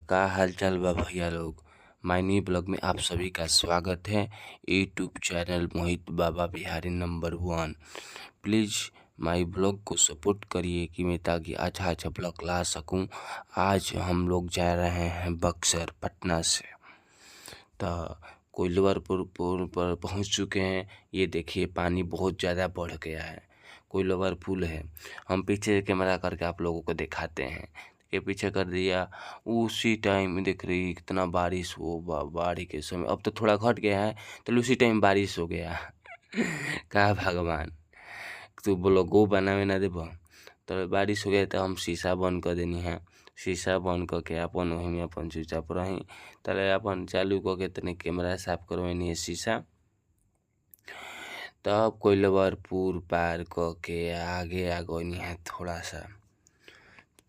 का हालचाल बा भैया लोग। माय न्यू ब्लॉग में आप सभी का स्वागत है। YouTube channel Mohit Baba Bihari number 1। Please my blog को सपोर्ट करिए कि मैं ताकि अच्छा ब्लॉग ला सकूं। आज हम लोग जा रहे हैं बक्सर पटना से, तो कोइलवरपुर पर पहुंच चुके हैं। ये देखिए पानी बहुत ज़्यादा बढ़ गया है, कोइलवर पुल है। हम पीछे कैमरा करके आप लोगों को दिखाते हैं। ये पीछे कर दिया, उसी टाइम देख रही कितना बारिश हो, बाढ़ के समय। अब तो थोड़ा घट गया है, तो उसी टाइम बारिश हो गया। का भगवान तू बोलो गो बनावे ना देबो। तो बारिश हो गया तो हम शीशा बंद कर देनी है। शीशा बंद करके अपन वही में अपन चुपचाप रही। तले अपन चालू करके तने कैमरा साफ करवानी है शीशा। तब कोइलवरपुर पार करके आगे आगनी है,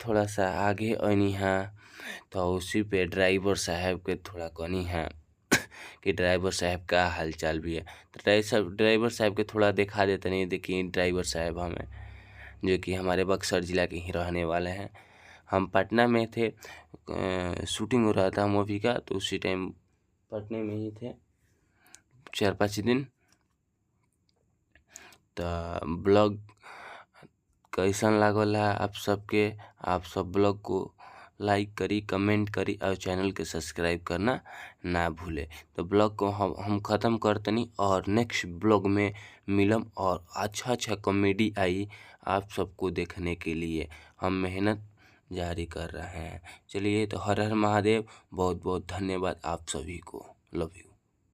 थोड़ा सा आगे आनी है। तो उसी पे ड्राइवर साहब के थोड़ा कनी है कि ड्राइवर साहब का हालचाल भी है। तो ड्राइवर साहब के थोड़ा दिखा देते। नहीं देखिए ड्राइवर साहब हमें, जो कि हमारे बक्सर ज़िला के ही रहने वाले हैं। हम पटना में थे, शूटिंग हो रहा था मूवी का, तो उसी टाइम पटने में ही थे 4-5 दिन। तो ब्लॉग कैसन लागल है आप सबके? आप सब ब्लॉग को लाइक करी, कमेंट करी और चैनल के सब्सक्राइब करना ना भूले। तो ब्लॉग को हम ख़त्म करतनी और नेक्स्ट ब्लॉग में मिलम और अच्छा कॉमेडी आई आप सबको देखने के लिए हम मेहनत जारी कर रहे हैं। चलिए, तो हर हर महादेव। बहुत बहुत धन्यवाद आप सभी को। Love you.